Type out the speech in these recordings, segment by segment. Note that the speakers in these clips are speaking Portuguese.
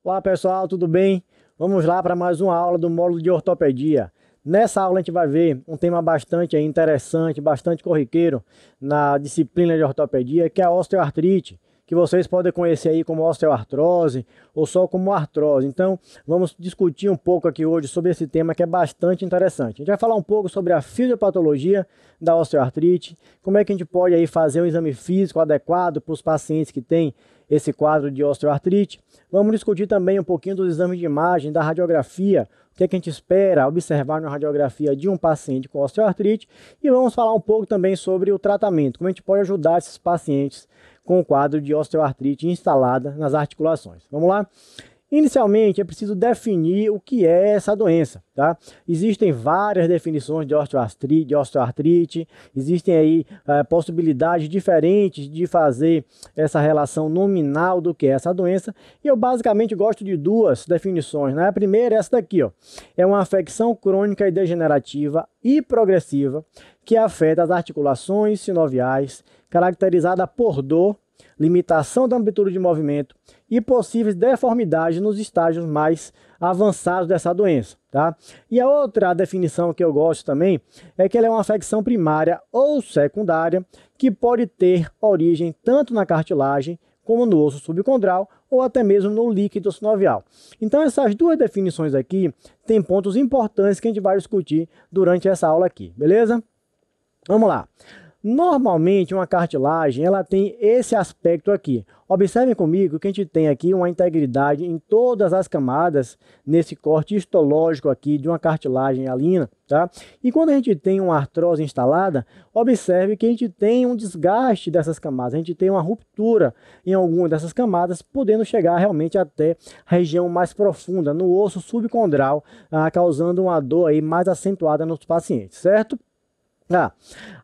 Olá pessoal, tudo bem? Vamos lá para mais uma aula do módulo de ortopedia. Nessa aula a gente vai ver um tema bastante interessante, bastante corriqueiro na disciplina de ortopedia, que é a osteoartrite, que vocês podem conhecer aí como osteoartrose ou só como artrose. Então, vamos discutir um pouco aqui hoje sobre esse tema que é bastante interessante. A gente vai falar um pouco sobre a fisiopatologia da osteoartrite, como é que a gente pode aí fazer um exame físico adequado para os pacientes que têm esse quadro de osteoartrite. Vamos discutir também um pouquinho dos exames de imagem, da radiografia, o que é que a gente espera observar na radiografia de um paciente com osteoartrite, e vamos falar um pouco também sobre o tratamento, como a gente pode ajudar esses pacientes com o quadro de osteoartrite instalada nas articulações. Vamos lá? Inicialmente, é preciso definir o que é essa doença, tá? Existem várias definições de osteoartrite, existem aí possibilidades diferentes de fazer essa relação nominal do que é essa doença, e eu basicamente gosto de duas definições, né? A primeira é essa daqui, ó. É uma afecção crônica e degenerativa e progressiva que afeta as articulações sinoviais, caracterizada por dor, limitação da amplitude de movimento e possíveis deformidades nos estágios mais avançados dessa doença, tá? E a outra definição que eu gosto também é que ela é uma afecção primária ou secundária que pode ter origem tanto na cartilagem como no osso subcondral ou até mesmo no líquido sinovial. Então essas duas definições aqui têm pontos importantes que a gente vai discutir durante essa aula aqui, beleza? Vamos lá. Normalmente uma cartilagem ela tem esse aspecto aqui. Observem comigo que a gente tem aqui uma integridade em todas as camadas nesse corte histológico aqui de uma cartilagem hialina, tá? E quando a gente tem uma artrose instalada, observe que a gente tem um desgaste dessas camadas, a gente tem uma ruptura em alguma dessas camadas, podendo chegar realmente até a região mais profunda, no osso subcondral, causando uma dor aí mais acentuada nos pacientes, certo?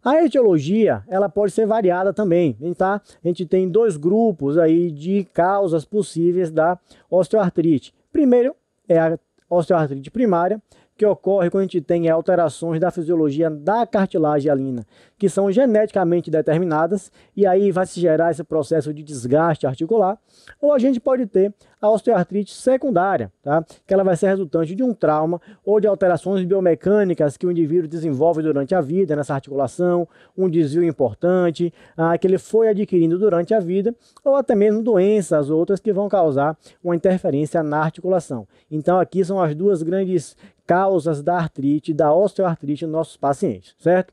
A etiologia ela pode ser variada também, tá? A gente tem dois grupos aí de causas possíveis da osteoartrite. Primeiro é a osteoartrite primária, que ocorre quando a gente tem alterações da fisiologia da cartilagem hialina, que são geneticamente determinadas, e aí vai se gerar esse processo de desgaste articular. Ou a gente pode ter a osteoartrite secundária, tá? Que ela vai ser resultante de um trauma ou de alterações biomecânicas que o indivíduo desenvolve durante a vida nessa articulação, um desvio importante que ele foi adquirindo durante a vida, ou até mesmo doenças outras que vão causar uma interferência na articulação. Então aqui são as duas grandes causas da artrite, da osteoartrite nos nossos pacientes, certo?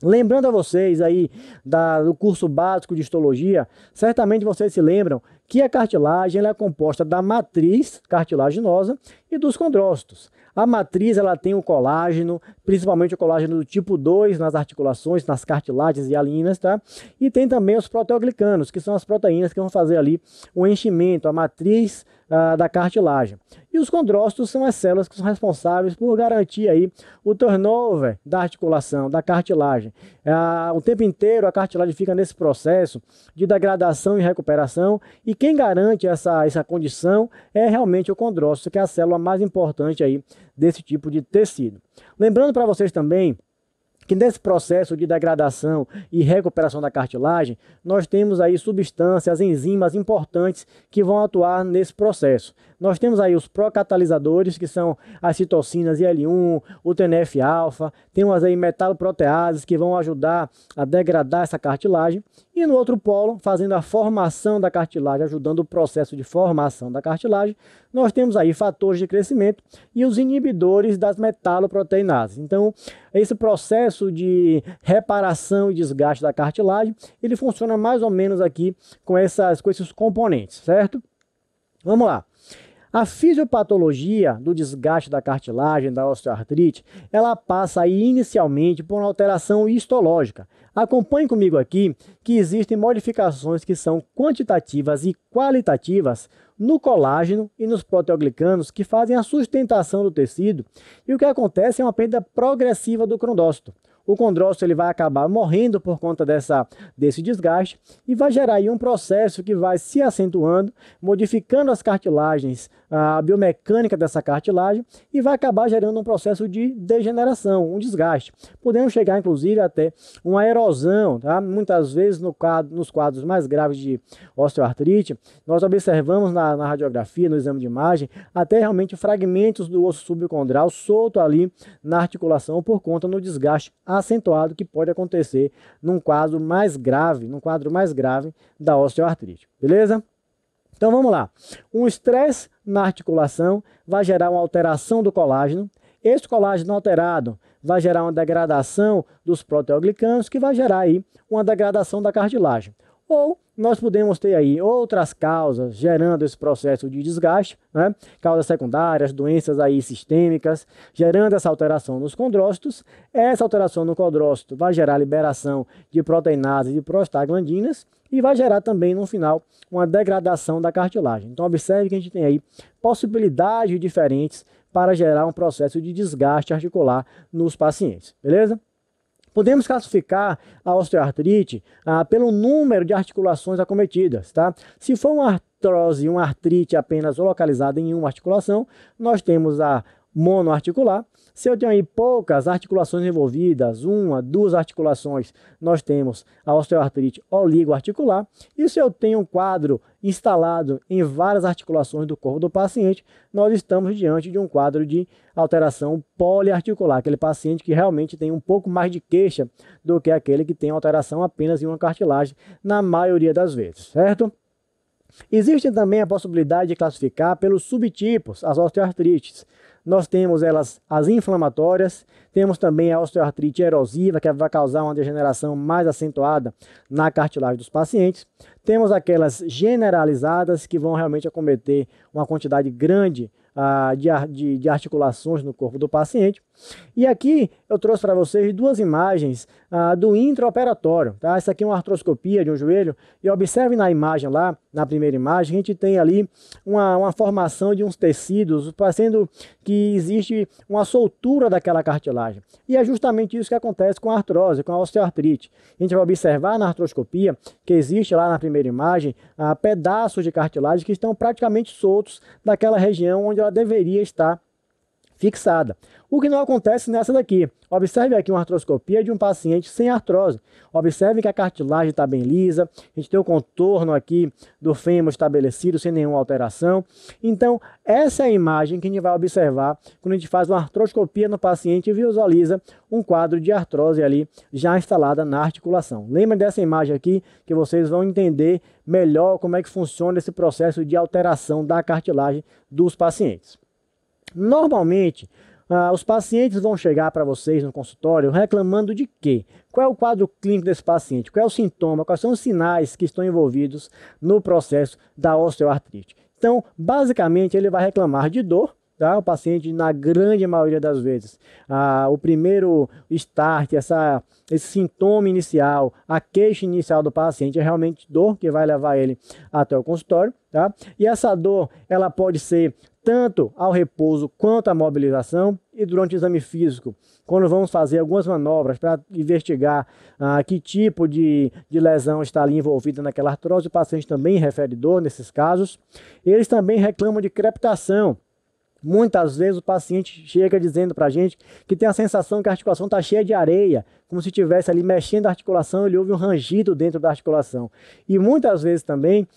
Lembrando a vocês aí do curso básico de histologia, certamente vocês se lembram que a cartilagem ela é composta da matriz cartilaginosa e dos condrócitos. A matriz ela tem o colágeno, principalmente o colágeno do tipo 2 nas articulações, nas cartilagens hialinas, tá? E tem também os proteoglicanos, que são as proteínas que vão fazer ali o enchimento, a matriz da cartilagem. E os condrócitos são as células que são responsáveis por garantir aí o turnover da articulação, da cartilagem. O tempo inteiro a cartilagem fica nesse processo de degradação e recuperação, e quem garante essa condição é realmente o condrócito, que é a célula mais importante aí desse tipo de tecido. Lembrando para vocês também que nesse processo de degradação e recuperação da cartilagem, nós temos aí substâncias, enzimas importantes que vão atuar nesse processo. Nós temos aí os procatalisadores, que são as citocinas IL-1, o TNF-alfa, temos aí metaloproteases que vão ajudar a degradar essa cartilagem, e no outro polo, fazendo a formação da cartilagem, ajudando o processo de formação da cartilagem, nós temos aí fatores de crescimento e os inibidores das metaloproteinases. Então, esse processo de reparação e desgaste da cartilagem, ele funciona mais ou menos aqui com esses componentes, certo? Vamos lá. A fisiopatologia do desgaste da cartilagem, da osteoartrite, ela passa aí inicialmente por uma alteração histológica. Acompanhe comigo aqui que existem modificações que são quantitativas e qualitativas no colágeno e nos proteoglicanos que fazem a sustentação do tecido, e o que acontece é uma perda progressiva do condrócito. o condrócito ele vai acabar morrendo por conta desse desgaste e vai gerar aí um processo que vai se acentuando, modificando as cartilagens, a biomecânica dessa cartilagem e vai acabar gerando um processo de degeneração, um desgaste. Podemos chegar inclusive até uma erosão, tá? Muitas vezes nos quadros mais graves de osteoartrite, nós observamos na radiografia, no exame de imagem, até realmente fragmentos do osso subcondral solto ali na articulação por conta do desgaste acentuado que pode acontecer num quadro mais grave da osteoartrite, beleza? Então vamos lá, um estresse na articulação vai gerar uma alteração do colágeno, esse colágeno alterado vai gerar uma degradação dos proteoglicanos que vai gerar aí uma degradação da cartilagem. Ou nós podemos ter aí outras causas gerando esse processo de desgaste, né? Causas secundárias, doenças aí sistêmicas, gerando essa alteração nos condrócitos. Essa alteração no condrócito vai gerar liberação de proteinases e de prostaglandinas e vai gerar também no final uma degradação da cartilagem. Então observe que a gente tem aí possibilidades diferentes para gerar um processo de desgaste articular nos pacientes, beleza? Podemos classificar a osteoartrite pelo número de articulações acometidas, tá? Se for uma artrose, uma artrite apenas localizada em uma articulação, nós temos a monoarticular. Se eu tenho aí poucas articulações envolvidas, uma, duas articulações, nós temos a osteoartrite oligoarticular. E se eu tenho um quadro instalado em várias articulações do corpo do paciente, nós estamos diante de um quadro de alteração poliarticular, aquele paciente que realmente tem um pouco mais de queixa do que aquele que tem alteração apenas em uma cartilagem, na maioria das vezes, certo? Existe também a possibilidade de classificar pelos subtipos as osteoartrites. Nós temos as inflamatórias, temos também a osteoartrite erosiva, que vai causar uma degeneração mais acentuada na cartilagem dos pacientes. Temos aquelas generalizadas, que vão realmente acometer uma quantidade grande de articulações no corpo do paciente. E aqui eu trouxe para vocês duas imagens do intraoperatório, tá? Essa aqui é uma artroscopia de um joelho e observe na imagem lá, na primeira imagem, a gente tem ali uma formação de uns tecidos, parecendo que existe uma soltura daquela cartilagem. E é justamente isso que acontece com a artrose, com a osteoartrite. A gente vai observar na artroscopia que existe lá na primeira imagem pedaços de cartilagem que estão praticamente soltos daquela região onde ela deveria estar fixada. O que não acontece nessa daqui. Observe aqui uma artroscopia de um paciente sem artrose. Observe que a cartilagem está bem lisa, a gente tem o contorno aqui do fêmur estabelecido sem nenhuma alteração. Então, essa é a imagem que a gente vai observar quando a gente faz uma artroscopia no paciente e visualiza um quadro de artrose ali já instalada na articulação. Lembra dessa imagem aqui que vocês vão entender melhor como é que funciona esse processo de alteração da cartilagem dos pacientes. Normalmente, os pacientes vão chegar para vocês no consultório reclamando de quê? Qual é o quadro clínico desse paciente? Qual é o sintoma? Quais são os sinais que estão envolvidos no processo da osteoartrite? Então, basicamente, ele vai reclamar de dor, tá? O paciente, na grande maioria das vezes, o primeiro start, esse sintoma inicial, a queixa inicial do paciente é realmente dor, que vai levar ele até o consultório, tá? E essa dor, ela pode ser tanto ao repouso quanto à mobilização e durante o exame físico, quando vamos fazer algumas manobras para investigar que tipo de lesão está ali envolvida naquela artrose, o paciente também refere dor nesses casos. Eles também reclamam de crepitação. Muitas vezes o paciente chega dizendo para a gente que tem a sensação que a articulação está cheia de areia, como se estivesse ali mexendo a articulação, ele ouve um rangido dentro da articulação. E muitas vezes também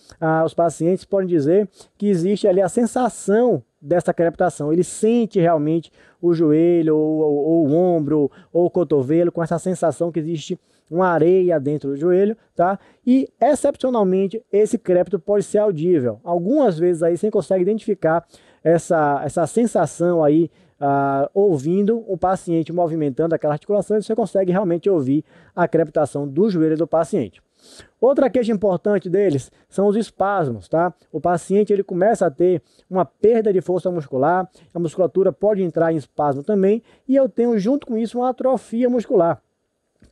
os pacientes podem dizer que existe ali a sensação dessa crepitação. Ele sente realmente o joelho, ou o ombro, ou o cotovelo, com essa sensação que existe uma areia dentro do joelho, tá? E, excepcionalmente, esse crépito pode ser audível. Algumas vezes aí você consegue identificar essa sensação aí, ouvindo o paciente movimentando aquela articulação, e você consegue realmente ouvir a crepitação do joelho do paciente. Outra queixa importante deles são os espasmos, tá? O paciente ele começa a ter uma perda de força muscular, a musculatura pode entrar em espasmo também, e eu tenho junto com isso uma atrofia muscular.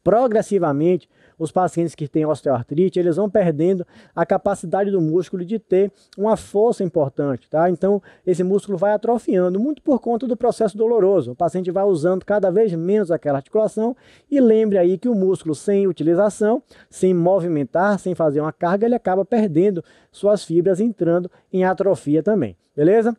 Progressivamente, os pacientes que têm osteoartrite, eles vão perdendo a capacidade do músculo de ter uma força importante, tá? Então, esse músculo vai atrofiando, muito por conta do processo doloroso. O paciente vai usando cada vez menos aquela articulação e lembre aí que o músculo sem utilização, sem movimentar, sem fazer uma carga, ele acaba perdendo suas fibras, entrando em atrofia também, beleza?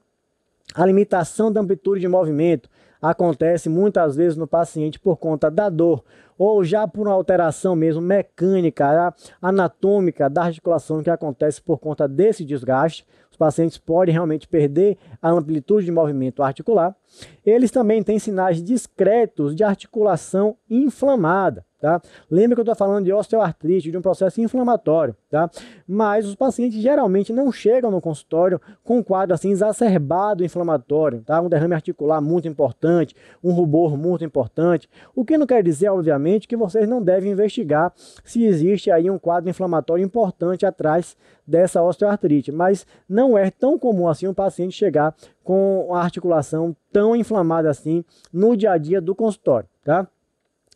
A limitação da amplitude de movimento acontece muitas vezes no paciente por conta da dor ou já por uma alteração mesmo mecânica, anatômica da articulação que acontece por conta desse desgaste. Os pacientes podem realmente perder a amplitude de movimento articular. Eles também têm sinais discretos de articulação inflamada. Tá? Lembra que eu estou falando de osteoartrite, de um processo inflamatório, tá? Mas os pacientes geralmente não chegam no consultório com um quadro assim exacerbado inflamatório, tá? Um derrame articular muito importante, um rubor muito importante, o que não quer dizer, obviamente, que vocês não devem investigar se existe aí um quadro inflamatório importante atrás dessa osteoartrite, mas não é tão comum assim um paciente chegar com a articulação tão inflamada assim no dia a dia do consultório, tá?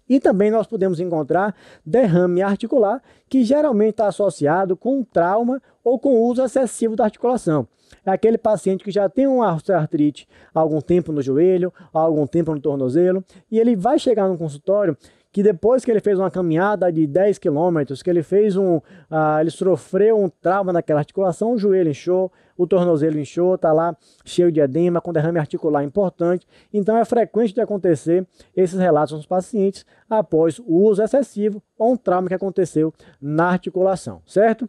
E também nós podemos encontrar derrame articular, que geralmente está associado com trauma ou com uso excessivo da articulação. É aquele paciente que já tem uma osteoartrite há algum tempo no joelho, há algum tempo no tornozelo, e ele vai chegar no consultório que depois que ele fez uma caminhada de 10 quilômetros, que ele fez ele sofreu um trauma naquela articulação, o joelho inchou, o tornozelo inchou, está lá cheio de edema, com derrame articular importante. Então é frequente de acontecer esses relatos nos pacientes após o uso excessivo ou um trauma que aconteceu na articulação, certo?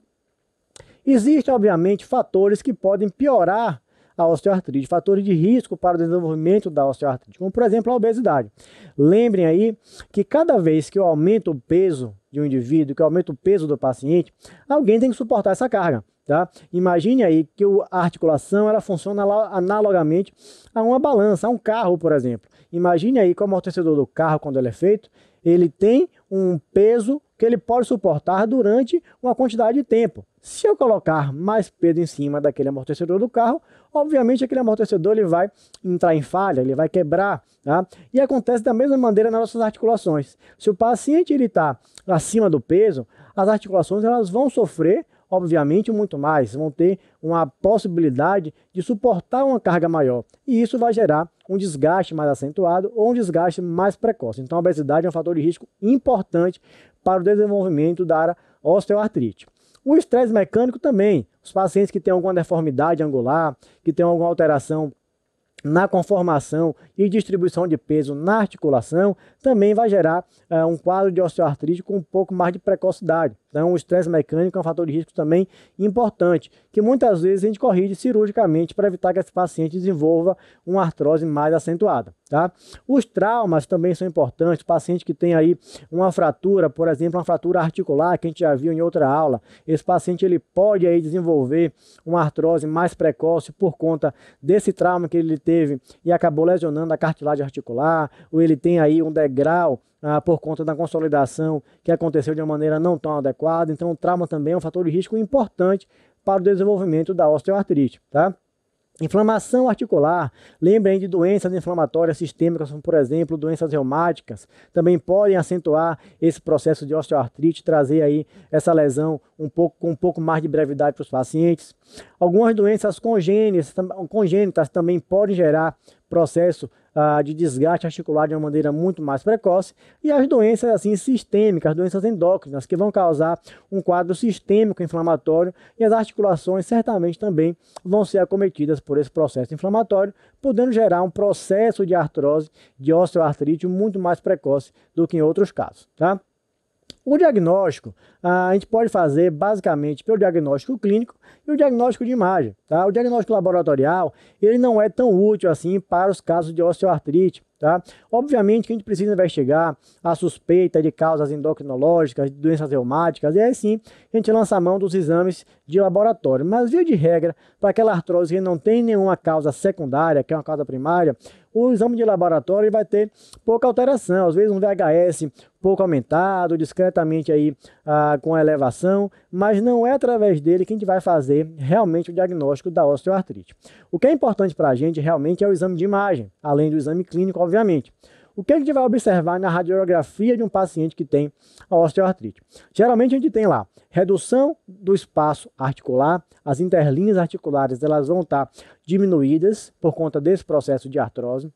Existem, obviamente, fatores que podem piorar a osteoartrite, fatores de risco para o desenvolvimento da osteoartrite, como por exemplo a obesidade. Lembrem aí que cada vez que eu aumento o peso de um indivíduo, que eu aumento o peso do paciente, alguém tem que suportar essa carga, tá? Imagine aí que a articulação ela funciona analogamente a uma balança, a um carro, por exemplo. Imagine aí que o amortecedor do carro, quando ele é feito, ele tem um peso que ele pode suportar durante uma quantidade de tempo. Se eu colocar mais peso em cima daquele amortecedor do carro, obviamente aquele amortecedor ele vai entrar em falha, ele vai quebrar, tá? E acontece da mesma maneira nas nossas articulações. Se o paciente está acima do peso, as articulações elas vão sofrer, obviamente, muito mais, vão ter uma possibilidade de suportar uma carga maior. E isso vai gerar um desgaste mais acentuado ou um desgaste mais precoce. Então a obesidade é um fator de risco importante para o desenvolvimento da osteoartrite. O estresse mecânico também. Os pacientes que têm alguma deformidade angular, que têm alguma alteração na conformação e distribuição de peso na articulação, também vai gerar um quadro de osteoartrite com um pouco mais de precocidade. Então, o estresse mecânico é um fator de risco também importante, que muitas vezes a gente corrige cirurgicamente para evitar que esse paciente desenvolva uma artrose mais acentuada, tá? Os traumas também são importantes. O paciente que tem aí uma fratura, por exemplo, uma fratura articular, que a gente já viu em outra aula, esse paciente ele pode aí desenvolver uma artrose mais precoce por conta desse trauma que ele teve e acabou lesionando a cartilagem articular, ou ele tem aí um degrau por conta da consolidação que aconteceu de uma maneira não tão adequada. Então o trauma também é um fator de risco importante para o desenvolvimento da osteoartrite, tá? Inflamação articular, lembrem de doenças inflamatórias sistêmicas, como por exemplo doenças reumáticas, também podem acentuar esse processo de osteoartrite, trazer aí essa lesão com um pouco mais de brevidade para os pacientes. Algumas doenças congênitas também podem gerar processo de desgaste articular de uma maneira muito mais precoce, e as doenças assim sistêmicas, doenças endócrinas, que vão causar um quadro sistêmico inflamatório, e as articulações certamente também vão ser acometidas por esse processo inflamatório, podendo gerar um processo de artrose, de osteoartrite muito mais precoce do que em outros casos, tá? O diagnóstico, a gente pode fazer basicamente pelo diagnóstico clínico e o diagnóstico de imagem, tá? O diagnóstico laboratorial, ele não é tão útil assim para os casos de osteoartrite, tá? Obviamente que a gente precisa investigar a suspeita de causas endocrinológicas, de doenças reumáticas, e aí sim a gente lança a mão dos exames de laboratório. Mas via de regra, para aquela artrose que não tem nenhuma causa secundária, que é uma causa primária, o exame de laboratório vai ter pouca alteração, às vezes um VHS pouco aumentado, discretamente aí com elevação, mas não é através dele que a gente vai fazer realmente o diagnóstico da osteoartrite. O que é importante para a gente realmente é o exame de imagem, além do exame clínico, obviamente. o que a gente vai observar na radiografia de um paciente que tem a osteoartrite? Geralmente a gente tem lá redução do espaço articular, as interlinhas articulares elas vão estar diminuídas por conta desse processo de artrose.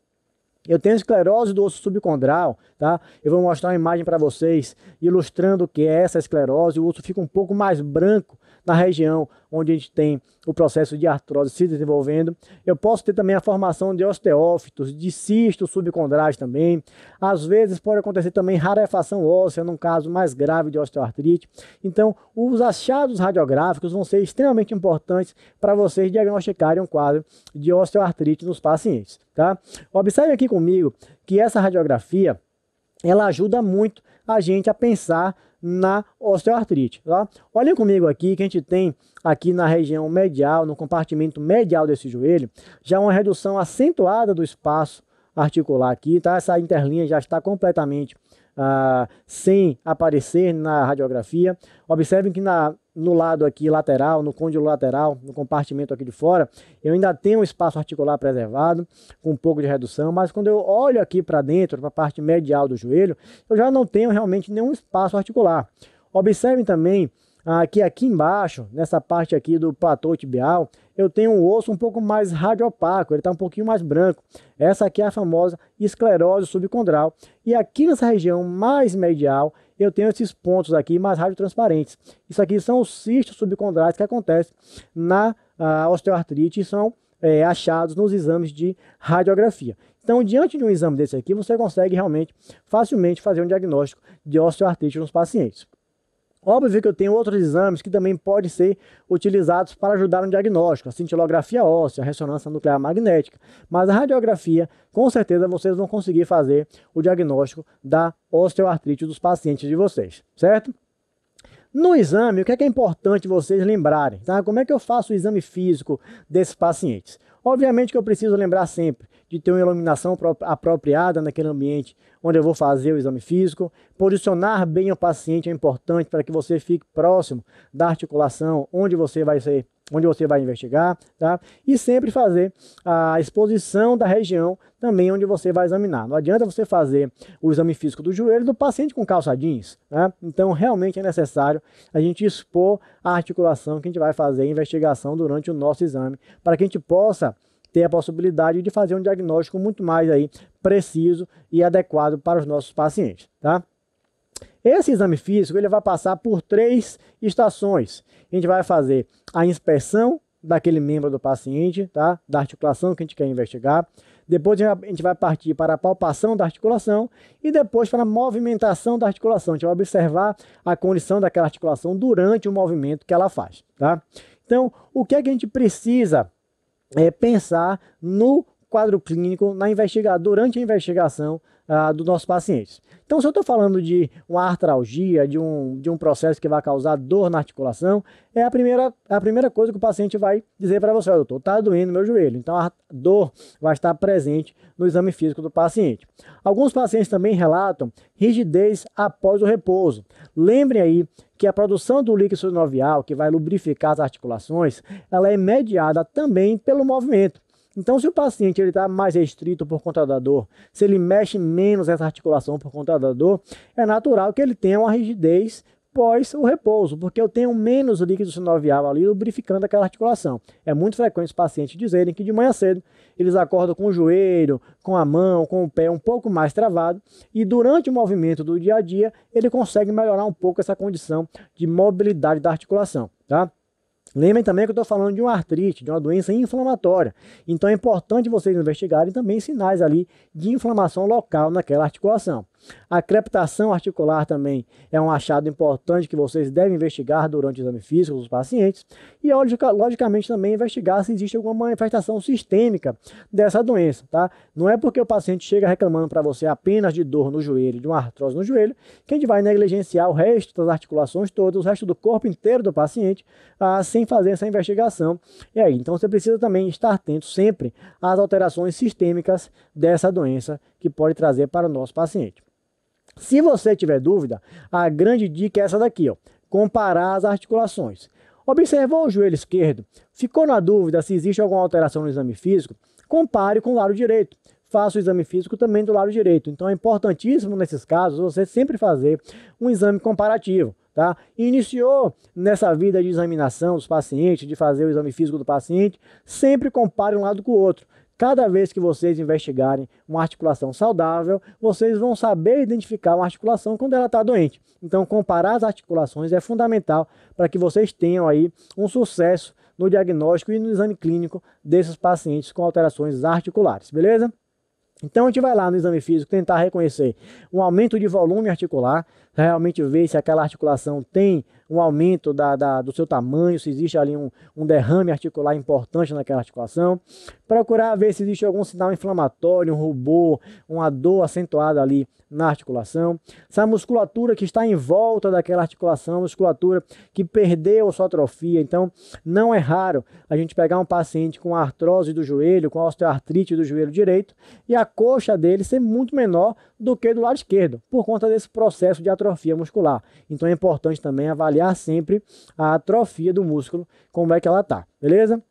Eu tenho esclerose do osso subcondral, tá? Eu vou mostrar uma imagem para vocês ilustrando o que é essa esclerose. O osso fica um pouco mais branco na região onde a gente tem o processo de artrose se desenvolvendo. Eu posso ter também a formação de osteófitos, de cistos subcondrais também. Às vezes pode acontecer também rarefação óssea, num caso mais grave de osteoartrite. Então, os achados radiográficos vão ser extremamente importantes para vocês diagnosticarem um quadro de osteoartrite nos pacientes, tá? Observe aqui comigo que essa radiografia, ela ajuda muito a gente a pensar na osteoartrite, tá? Olhem comigo aqui que a gente tem aqui na região medial, no compartimento medial desse joelho, já uma redução acentuada do espaço articular aqui, tá? Essa interlinha já está completamente sem aparecer na radiografia. Observem que no lado aqui lateral, no côndilo lateral, no compartimento aqui de fora, eu ainda tenho um espaço articular preservado, com um pouco de redução, mas quando eu olho aqui para dentro, para a parte medial do joelho, eu já não tenho realmente nenhum espaço articular. Observem também que aqui embaixo, nessa parte aqui do platô tibial, eu tenho um osso um pouco mais radiopaco, ele está um pouquinho mais branco. Essa aqui é a famosa esclerose subcondral. E aqui nessa região mais medial, eu tenho esses pontos aqui mais radiotransparentes. Isso aqui são os cistos subcondrais que acontecem na osteoartrite e são achados nos exames de radiografia. Então, diante de um exame desse aqui, você consegue realmente, facilmente fazer um diagnóstico de osteoartrite nos pacientes. Óbvio que eu tenho outros exames que também podem ser utilizados para ajudar no diagnóstico, a cintilografia óssea, a ressonância nuclear magnética, mas a radiografia, com certeza vocês vão conseguir fazer o diagnóstico da osteoartrite dos pacientes de vocês, certo? No exame, o que é importante vocês lembrarem, tá? Como é que eu faço o exame físico desses pacientes? Obviamente que eu preciso lembrar sempre de ter uma iluminação apropriada naquele ambiente onde eu vou fazer o exame físico. Posicionar bem o paciente é importante para que você fique próximo da articulação onde você vai investigar, tá? E sempre fazer a exposição da região também onde você vai examinar. Não adianta você fazer o exame físico do joelho do paciente com calça jeans, né? Então realmente é necessário a gente expor a articulação que a gente vai fazer a investigação durante o nosso exame, para que a gente possa ter a possibilidade de fazer um diagnóstico muito mais aí preciso e adequado para os nossos pacientes, tá? Esse exame físico ele vai passar por 3 estações. A gente vai fazer a inspeção daquele membro do paciente, tá? Da articulação que a gente quer investigar. Depois a gente vai partir para a palpação da articulação e depois para a movimentação da articulação. A gente vai observar a condição daquela articulação durante o movimento que ela faz, tá? Então, o que é que a gente precisa pensar no quadro clínico, durante a investigação dos nossos pacientes? Então, se eu estou falando de uma artralgia, de um processo que vai causar dor na articulação, é a primeira coisa que o paciente vai dizer para você: doutor, está doendo meu joelho. Então, a dor vai estar presente no exame físico do paciente. Alguns pacientes também relatam rigidez após o repouso. Lembrem aí que a produção do líquido sinovial, que vai lubrificar as articulações, ela é mediada também pelo movimento. Então, se o paciente está mais restrito por conta da dor, se ele mexe menos essa articulação por conta da dor, é natural que ele tenha uma rigidez pós o repouso, porque eu tenho menos líquido sinovial ali lubrificando aquela articulação. É muito frequente os pacientes dizerem que de manhã cedo eles acordam com o joelho, com a mão, com o pé um pouco mais travado e durante o movimento do dia a dia ele consegue melhorar um pouco essa condição de mobilidade da articulação, tá? Lembrem também que eu estou falando de uma artrite, de uma doença inflamatória. Então é importante vocês investigarem também sinais ali de inflamação local naquela articulação. A crepitação articular também é um achado importante que vocês devem investigar durante o exame físico dos pacientes. E logicamente também investigar se existe alguma manifestação sistêmica dessa doença, tá? Não é porque o paciente chega reclamando para você apenas de dor no joelho, de uma artrose no joelho, que a gente vai negligenciar o resto das articulações todas, o resto do corpo inteiro do paciente, sem fazer essa investigação. E aí, então você precisa também estar atento sempre às alterações sistêmicas dessa doença que pode trazer para o nosso paciente. Se você tiver dúvida, a grande dica é essa daqui, ó: comparar as articulações. Observou o joelho esquerdo? Ficou na dúvida se existe alguma alteração no exame físico? Compare com o lado direito. faça o exame físico também do lado direito. Então é importantíssimo nesses casos você sempre fazer um exame comparativo. Tá? Iniciou nessa vida de examinação dos pacientes, de fazer o exame físico do paciente, sempre compare um lado com o outro. Cada vez que vocês investigarem uma articulação saudável, vocês vão saber identificar uma articulação quando ela está doente. Então, comparar as articulações é fundamental para que vocês tenham aí um sucesso no diagnóstico e no exame clínico desses pacientes com alterações articulares, beleza? Então a gente vai lá no exame físico tentar reconhecer um aumento de volume articular, realmente ver se aquela articulação tem um aumento do seu tamanho, se existe ali um derrame articular importante naquela articulação. Procurar ver se existe algum sinal inflamatório, um rubor, uma dor acentuada ali na articulação. Se a musculatura que está em volta daquela articulação, musculatura que perdeu a sua atrofia. Então não é raro a gente pegar um paciente com artrose do joelho, com osteoartrite do joelho direito e a coxa dele ser muito menor do que do lado esquerdo, por conta desse processo de atrofia muscular. Então é importante também avaliar sempre a atrofia do músculo, como é que ela está, beleza?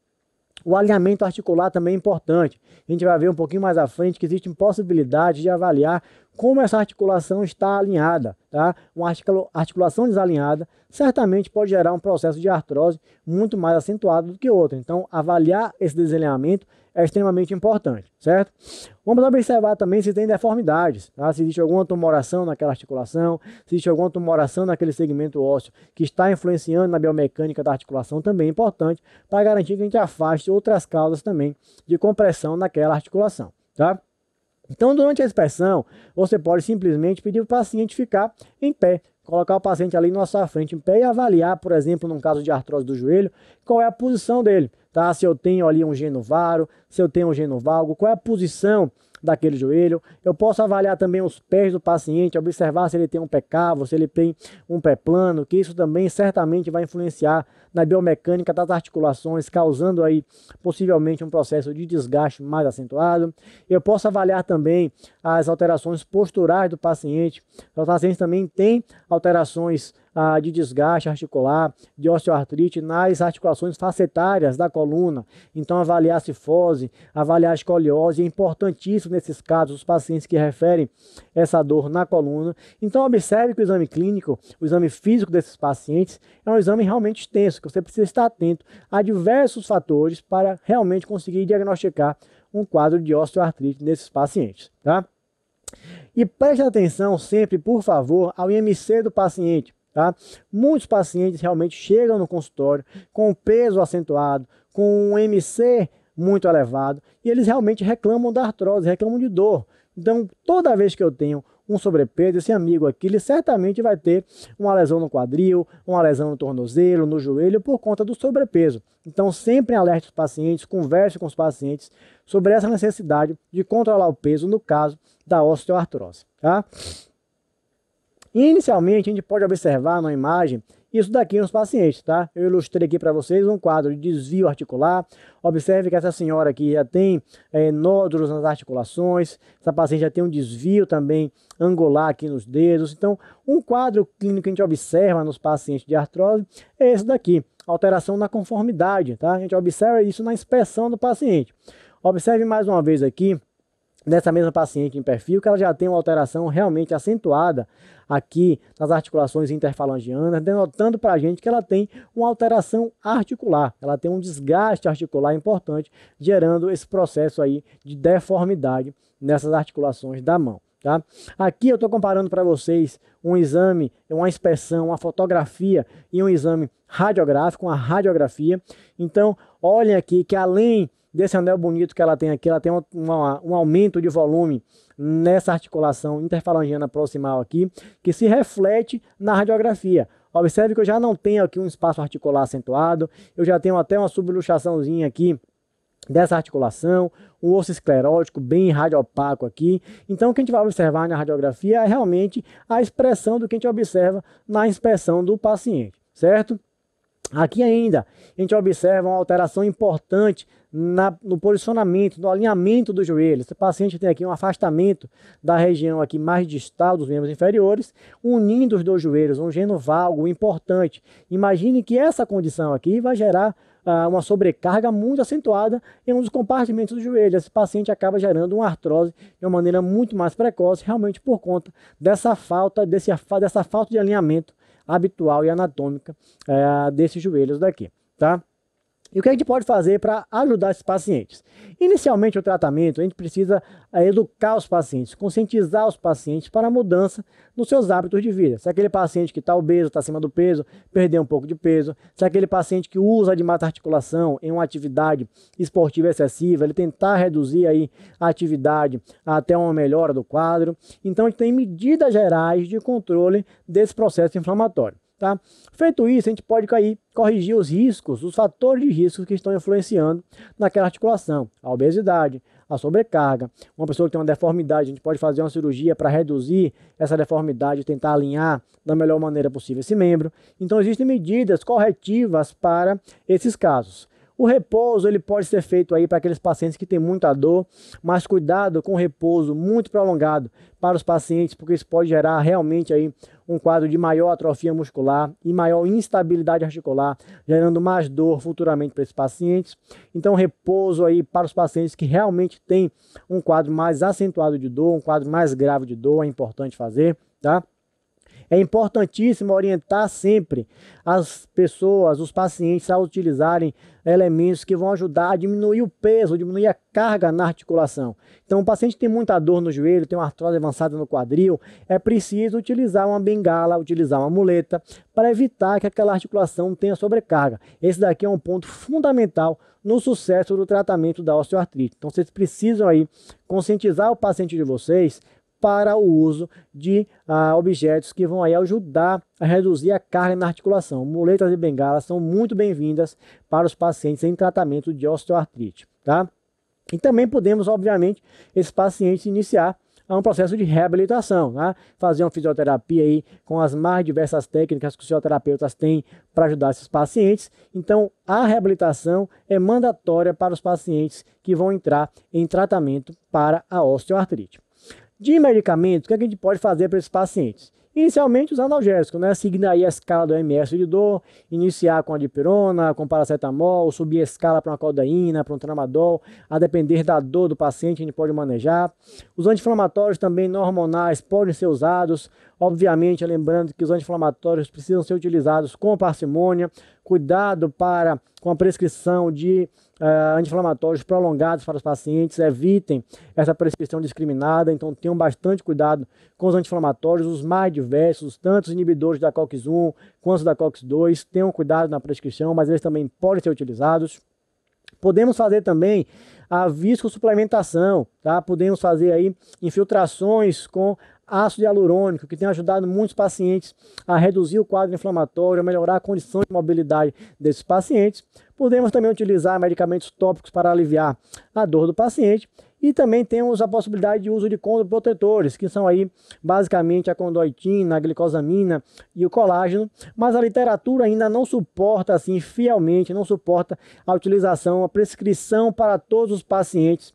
O alinhamento articular também é importante. A gente vai ver um pouquinho mais à frente que existe possibilidade de avaliar como essa articulação está alinhada, tá? Uma articulação desalinhada certamente pode gerar um processo de artrose muito mais acentuado do que outra. Então, avaliar esse desalinhamento é extremamente importante, certo? Vamos observar também se tem deformidades, tá? Se existe alguma tumoração naquela articulação, se existe alguma tumoração naquele segmento ósseo que está influenciando na biomecânica da articulação, também é importante para garantir que a gente afaste outras causas também de compressão naquela articulação, tá? Então, durante a inspeção, você pode simplesmente pedir para o paciente ficar em pé, colocar o paciente ali na sua frente em pé e avaliar, por exemplo, num caso de artrose do joelho, qual é a posição dele, tá? Se eu tenho ali um genovaro, se eu tenho um genovalgo, qual é a posição daquele joelho. Eu posso avaliar também os pés do paciente, observar se ele tem um pé cavo, se ele tem um pé plano, que isso também certamente vai influenciar na biomecânica das articulações, causando aí possivelmente um processo de desgaste mais acentuado. Eu posso avaliar também as alterações posturais do paciente. O paciente também tem alterações de desgaste articular, de osteoartrite nas articulações facetárias da coluna. Então avaliar a cifose, avaliar a escoliose é importantíssimo nesses casos, os pacientes que referem essa dor na coluna. Então observe que o exame clínico, o exame físico desses pacientes é um exame realmente extenso, que você precisa estar atento a diversos fatores para realmente conseguir diagnosticar um quadro de osteoartrite nesses pacientes, tá? E preste atenção sempre, por favor, ao IMC do paciente. Tá? Muitos pacientes realmente chegam no consultório com peso acentuado, com um MC muito elevado e eles realmente reclamam da artrose, reclamam de dor. Então, toda vez que eu tenho um sobrepeso, esse amigo aqui, ele certamente vai ter uma lesão no quadril, uma lesão no tornozelo, no joelho, por conta do sobrepeso. Então, sempre alerte os pacientes, converse com os pacientes sobre essa necessidade de controlar o peso no caso da osteoartrose, tá? Inicialmente, a gente pode observar na imagem isso daqui nos pacientes, tá? Eu ilustrei aqui para vocês um quadro de desvio articular. Observe que essa senhora aqui já tem nódulos nas articulações. Essa paciente já tem um desvio também angular aqui nos dedos. Então, um quadro clínico que a gente observa nos pacientes de artrose é esse daqui. Alteração na conformidade, tá? A gente observa isso na inspeção do paciente. Observe mais uma vez aqui, nessa mesma paciente em perfil, que ela já tem uma alteração realmente acentuada aqui nas articulações interfalangianas, denotando para a gente que ela tem uma alteração articular, ela tem um desgaste articular importante, gerando esse processo aí de deformidade nessas articulações da mão. Tá? Aqui eu estou comparando para vocês um exame, uma inspeção, uma fotografia e um exame radiográfico, uma radiografia. Então, olhem aqui que além desse anel bonito que ela tem aqui, ela tem um aumento de volume nessa articulação interfalangiana proximal aqui, que se reflete na radiografia. Observe que eu já não tenho aqui um espaço articular acentuado, eu já tenho até uma subluxaçãozinha aqui dessa articulação, um osso esclerótico bem radiopaco aqui. Então o que a gente vai observar na radiografia é realmente a expressão do que a gente observa na inspeção do paciente, certo? Aqui ainda a gente observa uma alteração importante no posicionamento, no alinhamento do joelho. Esse paciente tem aqui um afastamento da região aqui mais distal dos membros inferiores, unindo os dois joelhos, um genovalgo importante. Imagine que essa condição aqui vai gerar uma sobrecarga muito acentuada em um dos compartimentos do joelho. Esse paciente acaba gerando uma artrose de uma maneira muito mais precoce, realmente por conta dessa falta de alinhamento habitual e anatômica desses joelhos daqui, tá? E o que a gente pode fazer para ajudar esses pacientes? Inicialmente, o tratamento, a gente precisa educar os pacientes, conscientizar os pacientes para a mudança nos seus hábitos de vida. Se aquele paciente que está obeso, está acima do peso, perder um pouco de peso. Se aquele paciente que usa de mata articulação em uma atividade esportiva excessiva, ele tentar reduzir aí a atividade até uma melhora do quadro. Então, a gente tem medidas gerais de controle desse processo inflamatório. Tá? Feito isso, a gente pode corrigir os riscos, os fatores de risco que estão influenciando naquela articulação. A obesidade, a sobrecarga. Uma pessoa que tem uma deformidade, a gente pode fazer uma cirurgia para reduzir essa deformidade e tentar alinhar da melhor maneira possível esse membro. Então existem medidas corretivas para esses casos. O repouso ele pode ser feito aí para aqueles pacientes que têm muita dor, mas cuidado com o repouso muito prolongado para os pacientes, porque isso pode gerar realmente aí um quadro de maior atrofia muscular e maior instabilidade articular, gerando mais dor futuramente para esses pacientes. Então, repouso aí para os pacientes que realmente têm um quadro mais acentuado de dor, um quadro mais grave de dor, é importante fazer, tá? É importantíssimo orientar sempre as pessoas, os pacientes, a utilizarem elementos que vão ajudar a diminuir o peso, diminuir a carga na articulação. Então, o paciente tem muita dor no joelho, tem uma artrose avançada no quadril, é preciso utilizar uma bengala, utilizar uma muleta, para evitar que aquela articulação tenha sobrecarga. Esse daqui é um ponto fundamental no sucesso do tratamento da osteoartrite. Então, vocês precisam aí conscientizar o paciente de vocês para o uso de objetos que vão aí ajudar a reduzir a carga na articulação. Muletas e bengalas são muito bem-vindas para os pacientes em tratamento de osteoartrite, tá? E também podemos, obviamente, esses pacientes iniciar um processo de reabilitação, tá? Fazer uma fisioterapia aí com as mais diversas técnicas que os fisioterapeutas têm para ajudar esses pacientes. Então, a reabilitação é mandatória para os pacientes que vão entrar em tratamento para a osteoartrite. De medicamentos, o que a gente pode fazer para esses pacientes? Inicialmente os analgésicos, né? Seguindo aí a escala do OMS de dor, iniciar com a dipirona, com paracetamol, subir a escala para uma codeína, para um tramadol, a depender da dor do paciente a gente pode manejar. Os anti-inflamatórios também não hormonais podem ser usados, obviamente lembrando que os anti-inflamatórios precisam ser utilizados com parcimônia, cuidado com a prescrição de anti-inflamatórios prolongados para os pacientes, evitem essa prescrição discriminada, então tenham bastante cuidado com os anti-inflamatórios, os mais diversos, tanto os inibidores da COX-1 quanto da COX-2, tenham cuidado na prescrição, mas eles também podem ser utilizados. Podemos fazer também a viscosuplementação, tá? Podemos fazer aí infiltrações com ácido hialurônico, que tem ajudado muitos pacientes a reduzir o quadro inflamatório, a melhorar a condição de mobilidade desses pacientes. Podemos também utilizar medicamentos tópicos para aliviar a dor do paciente. E também temos a possibilidade de uso de condroprotetores, que são aí basicamente a condoitina, a glicosamina e o colágeno, mas a literatura ainda não suporta assim fielmente, não suporta a utilização, a prescrição para todos os pacientes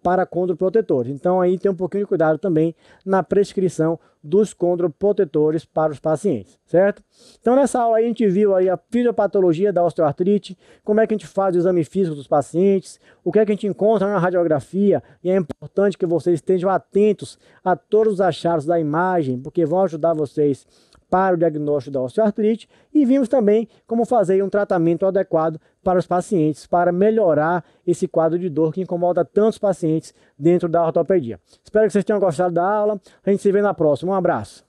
para condroprotetores. Então aí tem um pouquinho de cuidado também na prescrição dos condroprotetores para os pacientes, certo? Então nessa aula aí a gente viu aí a fisiopatologia da osteoartrite, como é que a gente faz o exame físico dos pacientes, o que é que a gente encontra na radiografia, e é importante que vocês estejam atentos a todos os achados da imagem, porque vão ajudar vocês para o diagnóstico da osteoartrite, e vimos também como fazer um tratamento adequado para os pacientes, para melhorar esse quadro de dor que incomoda tantos pacientes dentro da ortopedia. Espero que vocês tenham gostado da aula, a gente se vê na próxima, um abraço.